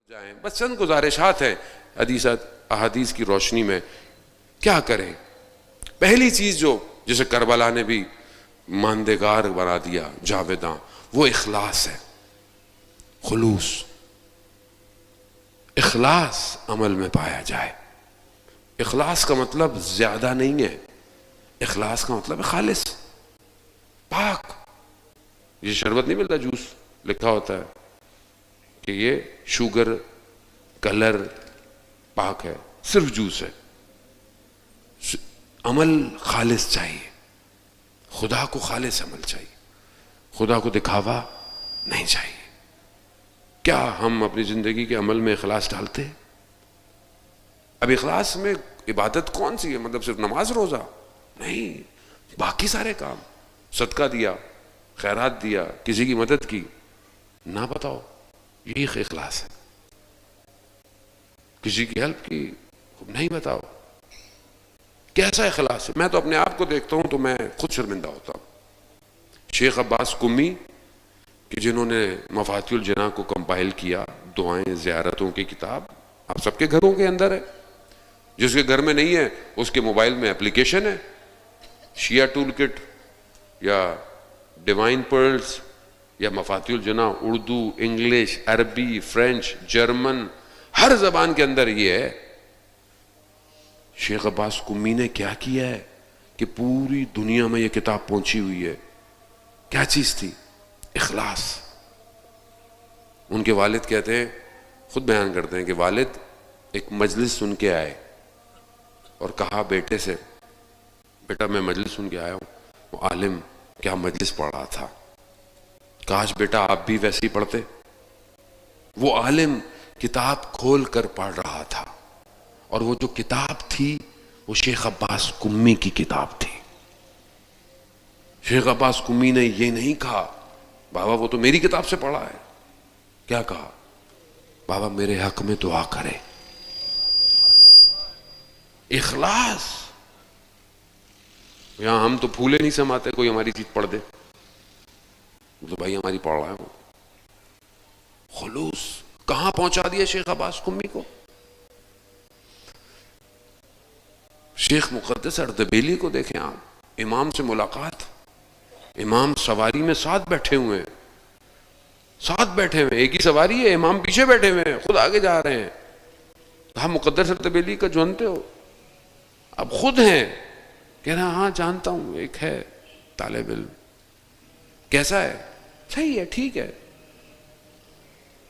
جائیں. بس چند گزارشات ہیں احادیث کی روشنی میں. کیا کریں؟ پہلی چیز جو جسے کربلا نے بھی ماندگار بنا دیا جاویداں، وہ اخلاص ہے. خلوص، اخلاص عمل میں پایا جائے. اخلاص کا مطلب زیادہ نہیں ہے، اخلاص کا مطلب ہے خالص، پاک. یہ شربت نہیں ملتا جوس لکھا ہوتا ہے کہ یہ شوگر کلر پاک ہے، صرف جوس ہے. عمل خالص چاہیے، خدا کو خالص عمل چاہیے، خدا کو دکھاوا نہیں چاہیے. کیا ہم اپنی زندگی کے عمل میں اخلاص ڈالتے ہیں؟ اب اخلاص میں عبادت کون سی ہے؟ مطلب صرف نماز روزہ نہیں، باقی سارے کام، صدقہ دیا، خیرات دیا، کسی کی مدد کی، نہ بتاؤ، یہی اخلاص ہے. کسی کی ہیلپ کی، نہیں بتاؤ، کیسا اخلاص ہے؟ میں تو اپنے آپ کو دیکھتا ہوں تو میں خود شرمندہ ہوتا ہوں. شیخ عباس قمی کہ جنہوں نے مفاتیح الجناح کو کمپائل کیا، دعائیں زیارتوں کی کتاب آپ سب کے گھروں کے اندر ہے. جس کے گھر میں نہیں ہے اس کے موبائل میں اپلیکیشن ہے، شیعہ ٹول کٹ یا ڈیوائن پرلز یا مفاتیح الجناح، اردو، انگلش، عربی، فرینچ، جرمن، ہر زبان کے اندر یہ ہے. شیخ عباس قمی نے کیا کیا ہے کہ پوری دنیا میں یہ کتاب پہنچی ہوئی ہے. کیا چیز تھی؟ اخلاص. ان کے والد کہتے ہیں، خود بیان کرتے ہیں کہ والد ایک مجلس سن کے آئے اور کہا بیٹے سے، بیٹا میں مجلس سن کے آیا ہوں. وہ عالم کیا مجلس پڑھ رہا تھا، کاش بیٹا آپ بھی ویسے ہی پڑھتے. وہ عالم کتاب کھول کر پڑھ رہا تھا، اور وہ جو کتاب تھی وہ شیخ عباس قمی کی کتاب تھی. شیخ عباس قمی نے یہ نہیں کہا بابا وہ تو میری کتاب سے پڑھا ہے. کیا کہا؟ بابا میرے حق میں دعا کرے. اخلاص. یہاں ہم تو پھولے نہیں سماتے کوئی ہماری چیز پڑھ دے تو بھائی ہماری پڑھ رہا ہے وہ. خلوص کہاں پہنچا دیا شیخ عباس قمی کو. شیخ مقدس اردبیلی کو دیکھیں آپ، امام سے ملاقات، امام سواری میں ساتھ بیٹھے ہوئے ہیں، ایک ہی سواری ہے، امام پیچھے بیٹھے ہوئے ہیں، خود آگے جا رہے ہیں. آپ مقدس اردبیلی کا جانتے ہو؟ اب خود ہیں، کہہ رہا ہاں جانتا ہوں، ایک ہے طالب علم. کیسا ہے؟ صحیح ہے، ٹھیک ہے.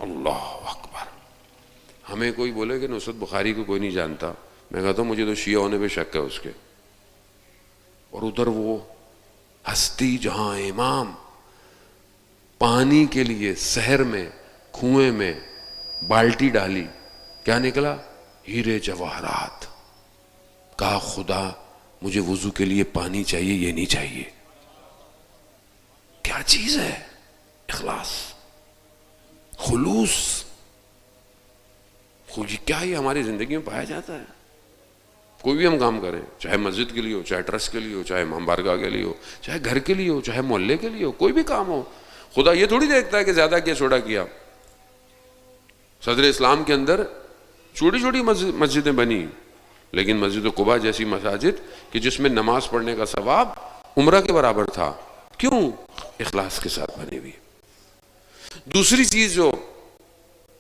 اللہ اکبر. ہمیں کوئی بولے کہ نصرت بخاری کو کوئی نہیں جانتا، میں کہتا ہوں مجھے تو شیعہ ہونے پہ شک ہے اس کے. اور ادھر وہ ہستی جہاں امام پانی کے لیے سحر میں کنویں میں بالٹی ڈالی، کیا نکلا؟ ہیرے جواہرات. کہا خدا مجھے وضو کے لیے پانی چاہیے، یہ نہیں چاہیے. کیا چیز ہے؟ اخلاص، خلوص. کیا یہ ہماری زندگی میں پایا جاتا ہے؟ کوئی بھی ہم کام کریں، چاہے مسجد کے لیے ہو، چاہے ٹرسٹ کے لیے ہو، چاہے امام بارگاہ کے لیے ہو، چاہے گھر کے لیے ہو، چاہے محلے کے لیے ہو، کوئی بھی کام ہو، خدا یہ تھوڑی دیکھتا ہے کہ زیادہ کیا چھوٹا کیا. صدر اسلام کے اندر چھوٹی چھوٹی مسجدیں بنی، لیکن مسجد قباء جیسی مساجد کہ جس میں نماز پڑھنے کا ثواب عمرہ کے برابر تھا. کیوں؟ اخلاص کے ساتھ بنی ہوئی. دوسری چیز جو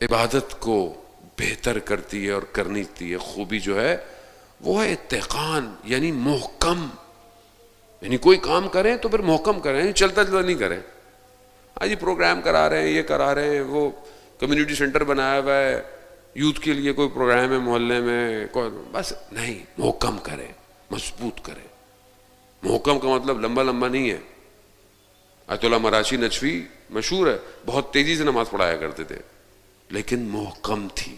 عبادت کو بہتر کرتی ہے اور کرنی چاہیے ہے، خوبی جو ہے وہ ہے اتقان، یعنی محکم. یعنی کوئی کام کریں تو پھر محکم کریں، یعنی چلتا نہیں کریں. آج یہ پروگرام کرا رہے ہیں، یہ کرا رہے ہیں، وہ کمیونٹی سینٹر بنایا ہوا ہے، یوتھ کے لیے کوئی پروگرام ہے محلے میں، بس نہیں، محکم کریں، مضبوط کریں. محکم کا مطلب لمبا لمبا نہیں ہے. آیت اللہ مراشی نجفی مشہور ہے، بہت تیزی سے نماز پڑھایا کرتے تھے، لیکن محکم تھی،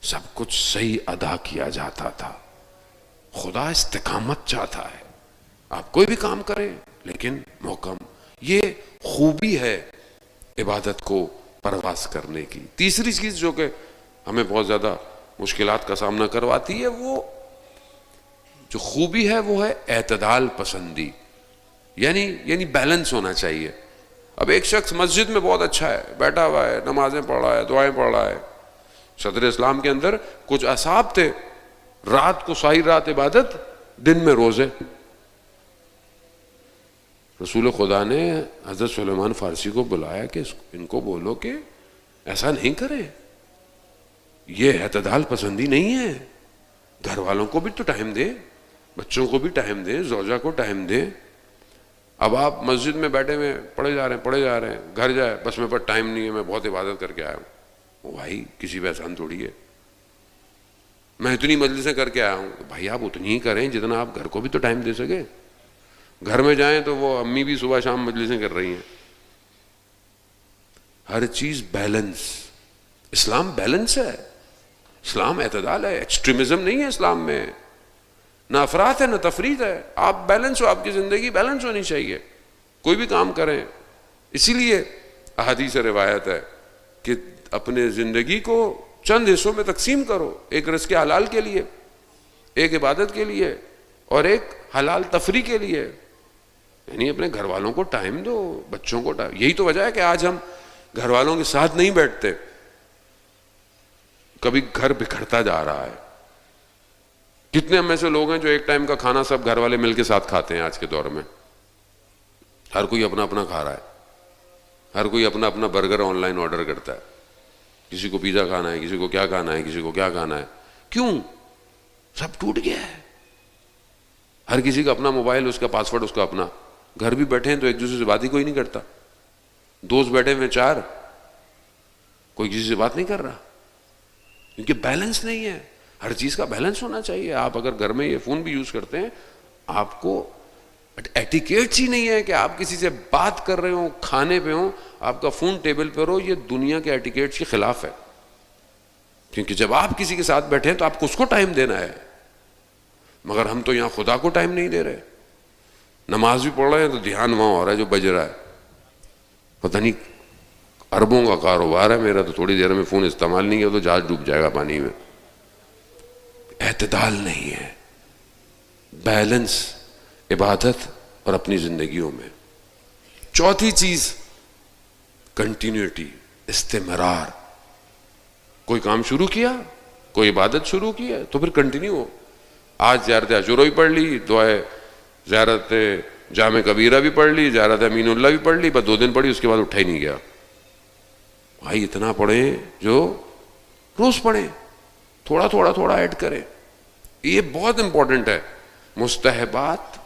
سب کچھ صحیح ادا کیا جاتا تھا. خدا استقامت چاہتا ہے، آپ کوئی بھی کام کریں لیکن محکم. یہ خوبی ہے عبادت کو پرواز کرنے کی. تیسری چیز جو کہ ہمیں بہت زیادہ مشکلات کا سامنا کرواتی ہے، وہ جو خوبی ہے وہ ہے اعتدال پسندی. یعنی بیلنس ہونا چاہیے. اب ایک شخص مسجد میں بہت اچھا ہے، بیٹھا ہوا ہے، نمازیں پڑھ رہا ہے، دعائیں پڑھ رہا ہے. صدر اسلام کے اندر کچھ اصحاب تھے، رات کو ساری رات عبادت، دن میں روزے. رسول خدا نے حضرت سلیمان فارسی کو بلایا کہ ان کو بولو کہ ایسا نہیں کرے، یہ اعتدال پسندی نہیں ہے. گھر والوں کو بھی تو ٹائم دے، بچوں کو بھی ٹائم دے، زوجہ کو ٹائم دے. اب آپ مسجد میں بیٹھے ہوئے پڑھے جا رہے ہیں، گھر جائے بس میرے پاس ٹائم نہیں ہے، میں بہت عبادت کر کے آیا ہوں. بھائی کسی پہ احسان تھوڑی ہے، میں اتنی مجلسیں کر کے آیا ہوں. بھائی آپ اتنی ہی کریں جتنا آپ گھر کو بھی تو ٹائم دے سکے. گھر میں جائیں تو وہ امی بھی صبح شام مجلسیں کر رہی ہیں. ہر چیز بیلنس. اسلام بیلنس ہے، اسلام اعتدال ہے، ایکسٹریمزم نہیں ہے اسلام میں. نہ افراط ہے نہ تفریط ہے. آپ بیلنس ہو، آپ کی زندگی بیلنس ہونی چاہیے. کوئی بھی کام کریں. اسی لیے احادیث روایت ہے کہ اپنے زندگی کو چند حصوں میں تقسیم کرو، ایک رزق حلال کے لیے، ایک عبادت کے لیے، اور ایک حلال تفریح کے لیے. یعنی اپنے گھر والوں کو ٹائم دو، بچوں کو ٹائم. یہی تو وجہ ہے کہ آج ہم گھر والوں کے ساتھ نہیں بیٹھتے. کبھی گھر بکھرتا جا رہا ہے. کتنے ہم ایسے لوگ ہیں جو ایک ٹائم کا کھانا سب گھر والے مل کے ساتھ کھاتے ہیں. آج کے دور میں ہر کوئی اپنا اپنا کھا رہا ہے، ہر کوئی اپنا اپنا برگر آن لائن آرڈر کرتا ہے. کسی کو پیزا کھانا ہے، کسی کو کیا کھانا ہے، کسی کو کیا کھانا ہے. کیوں؟ سب ٹوٹ گیا ہے. ہر کسی کا اپنا موبائل، اس کا پاسورڈ اس کا اپنا. گھر بھی بیٹھے ہیں تو ایک دوسرے سے بات ہی کوئی نہیں کرتا. دوست بیٹھے ہوئے 4، کوئی کسی سے بات نہیں کر رہا، کیونکہ بیلنس نہیں ہے. ہر چیز کا بیلنس ہونا چاہیے. آپ اگر گھر میں یہ فون بھی یوز کرتے ہیں، آپ کو ایٹیکیٹس ہی نہیں ہے کہ آپ کسی سے بات کر رہے ہوں، کھانے پہ ہوں، آپ کا فون ٹیبل پہ ہو. یہ دنیا کے ایٹیکیٹس کے خلاف ہے. کیونکہ جب آپ کسی کے ساتھ بیٹھے ہیں تو آپ کو اس کو ٹائم دینا ہے. مگر ہم تو یہاں خدا کو ٹائم نہیں دے رہے. نماز بھی پڑھ رہے ہیں تو دھیان وہاں ہو رہا ہے جو بج رہا ہے. پتہ نہیں اربوں کا کاروبار ہے میرا، تو تھوڑی دیر میں فون استعمال نہیں کیا تو جہاز ڈوب جائے گا پانی میں. اعتدال نہیں ہے، بیلنس عبادت اور اپنی زندگیوں میں. چوتھی چیز کنٹینیوٹی، استمرار. کوئی کام شروع کیا، کوئی عبادت شروع کی ہے تو پھر کنٹینیو ہو. آج زیارت عاشورہ بھی پڑھ لی، دعائے زیارت جامع کبیرہ بھی پڑھ لی، زیارت امین اللہ بھی پڑھ لی، بس 2 دن پڑھی، اس کے بعد اٹھا ہی نہیں گیا. بھائی اتنا پڑھیں جو روز پڑھیں، تھوڑا تھوڑا تھوڑا ایڈ کریں. یہ بہت امپورٹنٹ ہے. مستحبات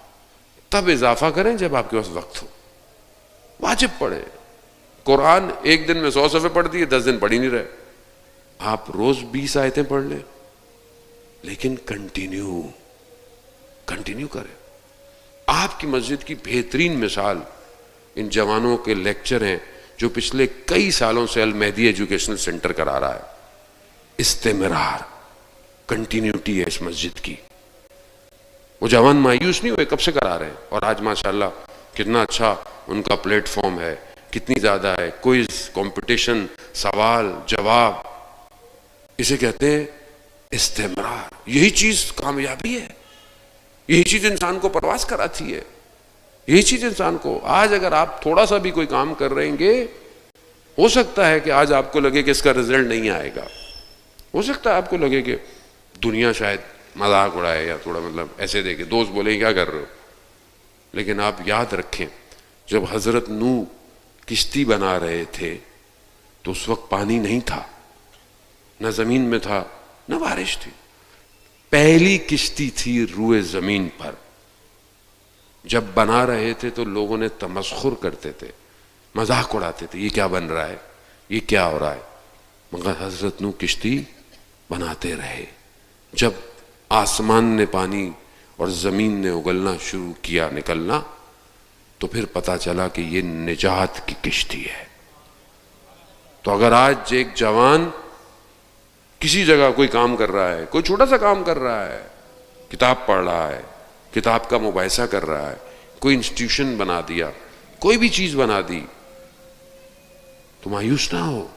تب اضافہ کریں جب آپ کے پاس وقت ہو. واجب پڑھیں. قرآن ایک دن میں 100 صفحے پڑھ دیے، 10 دن پڑھ ہی نہیں رہے. آپ روز 20 آیتیں پڑھ لیں، لیکن کنٹینیو کریں. آپ کی مسجد کی بہترین مثال ان جوانوں کے لیکچر ہیں جو پچھلے کئی سالوں سے المہدی ایجوکیشنل سینٹر کرا رہا ہے. استمرار، کنٹینیوٹی ہے اس مسجد کی. وہ جوان مایوس نہیں ہوئے، کب سے کرا رہے ہیں. اور آج ماشاءاللہ کتنا اچھا ان کا پلیٹ فارم ہے، کتنی زیادہ ہے. کوئز، کمپٹیشن، سوال جواب، اسے کہتے ہیں استمرار. یہی چیز کامیابی ہے. یہی چیز انسان کو پرواز کراتی ہے. یہی چیز انسان کو. آج اگر آپ تھوڑا سا بھی کوئی کام کر رہیں گے، ہو سکتا ہے کہ آج آپ کو لگے کہ اس کا رزلٹ نہیں آئے گا. ہو سکتا ہے آپ کو لگے کہ دنیا شاید مذاق اڑائے یا تھوڑا مطلب ایسے دیکھے، دوست بولیں کیا کر رہے ہو. لیکن آپ یاد رکھیں، جب حضرت نوح کشتی بنا رہے تھے تو اس وقت پانی نہیں تھا، نہ زمین میں تھا نہ بارش تھی. پہلی کشتی تھی روئے زمین پر. جب بنا رہے تھے تو لوگوں نے تمسخر کرتے تھے، مذاق اڑاتے تھے، یہ کیا بن رہا ہے، یہ کیا ہو رہا ہے. مگر حضرت نوح کشتی بناتے رہے. جب آسمان نے پانی اور زمین نے اگلنا شروع کیا، نکلنا، تو پھر پتا چلا کہ یہ نجات کی کشتی ہے. تو اگر آج ایک جوان کسی جگہ کوئی کام کر رہا ہے، کوئی چھوٹا سا کام کر رہا ہے، کتاب پڑھ رہا ہے، کتاب کا مباحثہ کر رہا ہے، کوئی انسٹیٹیوشن بنا دیا، کوئی بھی چیز بنا دی، تو مایوس نہ ہو.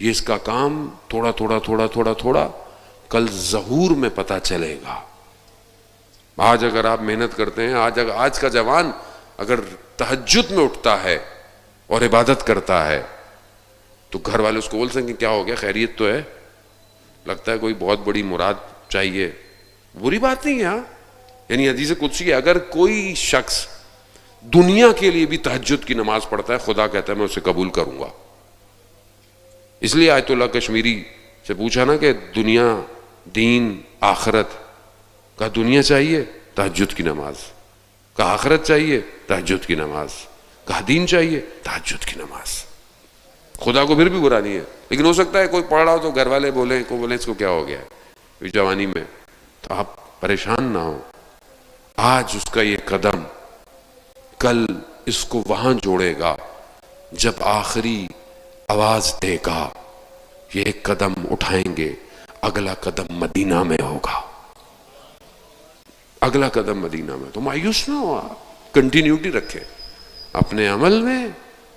یہ اس کا کام تھوڑا تھوڑا تھوڑا تھوڑا تھوڑا کل ظہور میں پتہ چلے گا. آج اگر آپ محنت کرتے ہیں، آج کا جوان اگر تہجد میں اٹھتا ہے اور عبادت کرتا ہے تو گھر والے اس کو بول سکیں کیا ہو گیا، خیریت تو ہے، لگتا ہے کوئی بہت بڑی مراد چاہیے، بری بات نہیں ہے ہاں۔ یعنی حدیث قدسی ہے، اگر کوئی شخص دنیا کے لیے بھی تہجد کی نماز پڑھتا ہے خدا کہتا ہے میں اسے قبول کروں گا۔ اس لیے آیت اللہ کشمیری سے پوچھا نا کہ دنیا، دین، آخرت، کہا دنیا چاہیے تہجد کی نماز، کہا آخرت چاہیے تہجد کی نماز، کہا دین چاہیے تہجد کی نماز۔ خدا کو پھر بھی برا نہیں ہے، لیکن ہو سکتا ہے کوئی پڑھ رہا ہو تو گھر والے بولیں اس کو کیا ہو گیا ہے جوانی میں، تو آپ پریشان نہ ہو، آج اس کا یہ قدم کل اس کو وہاں جوڑے گا جب آخری آواز دے گا، یہ ایک قدم اٹھائیں گے، اگلا قدم مدینہ میں ہوگا، اگلا قدم مدینہ میں۔ تو مایوس نہ ہو، کنٹینیوٹی رکھے اپنے عمل میں،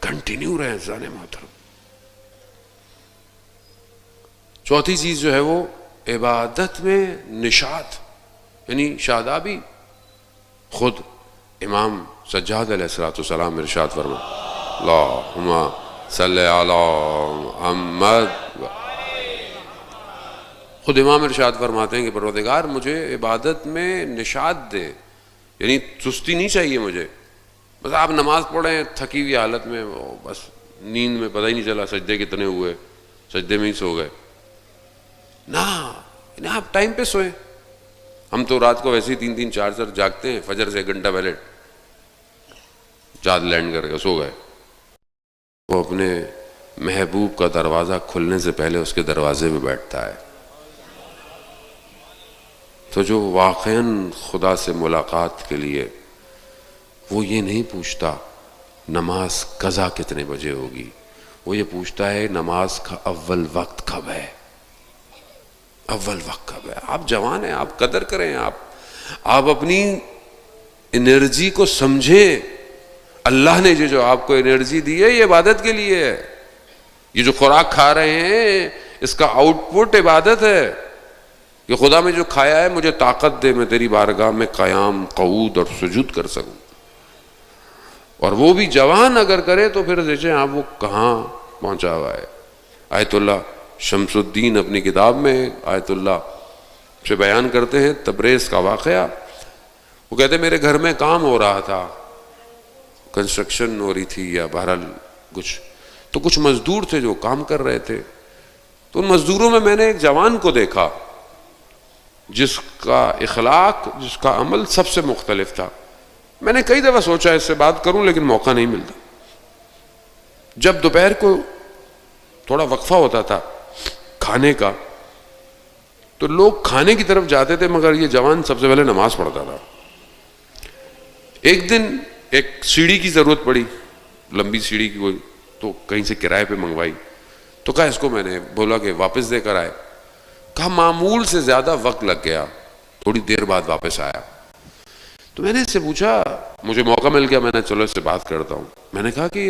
کنٹینیو رہے زانے محترم۔ چوتھی چیز جو ہے وہ عبادت میں نشاط، یعنی شادابی۔ خود امام سجاد علیہ السلام ارشاد فرما اللہم صلی علی محمد، خود امام ارشاد فرماتے ہیں کہ پروردگار مجھے عبادت میں نشاط دے، یعنی سستی نہیں چاہیے مجھے، بس آپ نماز پڑھیں تھکی ہوئی حالت میں، بس نیند میں پتہ ہی نہیں چلا سجدے کتنے ہوئے، سجدے میں ہی سو گئے، نہ آپ ٹائم پہ سوئیں۔ ہم تو رات کو ویسے ہی 3 4 جاگتے ہیں، فجر سے 1 گھنٹہ پہلے چاند لینڈ کر کے سو گئے۔ وہ اپنے محبوب کا دروازہ کھلنے سے پہلے اس کے دروازے میں بیٹھتا ہے، تو جو واقعاً خدا سے ملاقات کے لیے وہ یہ نہیں پوچھتا نماز قضا کتنے بجے ہوگی، وہ یہ پوچھتا ہے نماز کا اول وقت کب ہے، اول وقت کب ہے۔ آپ جوان ہیں، آپ قدر کریں، آپ اپنی انرجی کو سمجھیں۔ اللہ نے جو آپ کو انرجی دی ہے یہ عبادت کے لیے ہے، یہ جو خوراک کھا رہے ہیں اس کا آؤٹ پٹ عبادت ہے کہ خدا میں جو کھایا ہے مجھے طاقت دے، میں تیری بارگاہ میں قیام، قعود اور سجود کر سکوں۔ اور وہ بھی جوان اگر کرے تو پھر دیکھیں آپ وہ کہاں پہنچا ہوا ہے۔ آیت اللہ شمس الدین اپنی کتاب میں آیت اللہ سے بیان کرتے ہیں تبریز کا واقعہ۔ وہ کہتے ہیں میرے گھر میں کام ہو رہا تھا، کنسٹرکشن ہو رہی تھی یا بہرحال کچھ مزدور تھے جو کام کر رہے تھے، تو ان مزدوروں میں میں نے ایک جوان کو دیکھا جس کا اخلاق، جس کا عمل سب سے مختلف تھا۔ میں نے کئی دفعہ سوچا اس سے بات کروں لیکن موقع نہیں ملتا۔ جب دوپہر کو تھوڑا وقفہ ہوتا تھا کھانے کا تو لوگ کھانے کی طرف جاتے تھے مگر یہ جوان سب سے پہلے نماز پڑھتا تھا۔ ایک دن ایک سیڑھی کی ضرورت پڑی، لمبی سیڑھی کی، کوئی تو کہیں سے کرائے پہ منگوائی، تو کہا اس کو میں نے بولا کہ واپس دے کر آئے، کہا معمول سے زیادہ وقت لگ گیا، تھوڑی دیر بعد واپس آیا۔ تو میں نے اس سے پوچھا، مجھے موقع مل گیا، میں نے چلو اس سے بات کرتا ہوں۔ میں نے کہا کہ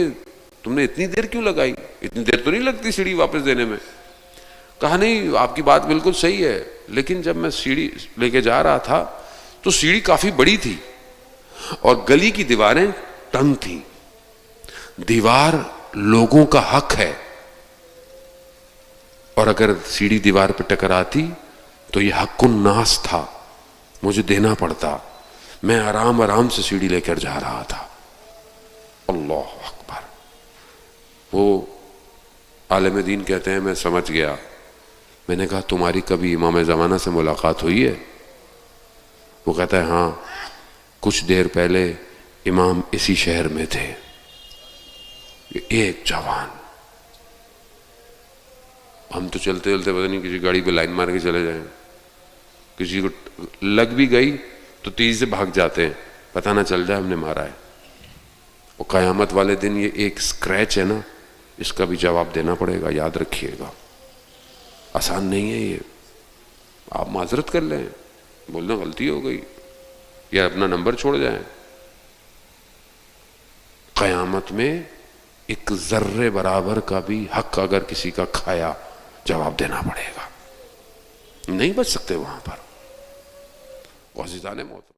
تم نے اتنی دیر کیوں لگائی، اتنی دیر تو نہیں لگتی سیڑھی واپس دینے میں۔ کہا نہیں آپ کی بات بالکل صحیح ہے، لیکن جب میں سیڑھی لے کے جا رہا تھا تو سیڑھی کافی بڑی تھی اور گلی کی دیواریں تنگ تھیں۔ دیوار لوگوں کا حق ہے اور اگر سیڑھی دیوار پہ ٹکراتی تو یہ حق الناس تھا، مجھے دینا پڑتا۔ میں آرام سے سیڑھی لے کر جا رہا تھا۔ اللہ اکبر۔ وہ عالم دین کہتے ہیں میں سمجھ گیا۔ میں نے کہا تمہاری کبھی امام زمانہ سے ملاقات ہوئی ہے؟ وہ کہتا ہے ہاں، کچھ دیر پہلے امام اسی شہر میں تھے۔ ایک جوان، ہم تو چلتے چلتے پتہ نہیں کسی گاڑی پہ لائن مار کے چلے جائیں، کسی کو لگ بھی گئی تو تیزی سے بھاگ جاتے ہیں، پتہ نہ چل جائے ہم نے مارا ہے۔ وہ قیامت والے دن یہ ایک اسکریچ ہے نا، اس کا بھی جواب دینا پڑے گا، یاد رکھیے گا۔ آسان نہیں ہے یہ۔ آپ معذرت کر لیں، بولنا غلطی ہو گئی، یا اپنا نمبر چھوڑ جائیں۔ قیامت میں ایک ذرے برابر کا بھی حق اگر کسی کا کھایا جواب دینا پڑے گا، نہیں بچ سکتے وہاں پر۔ عزیزان محترم،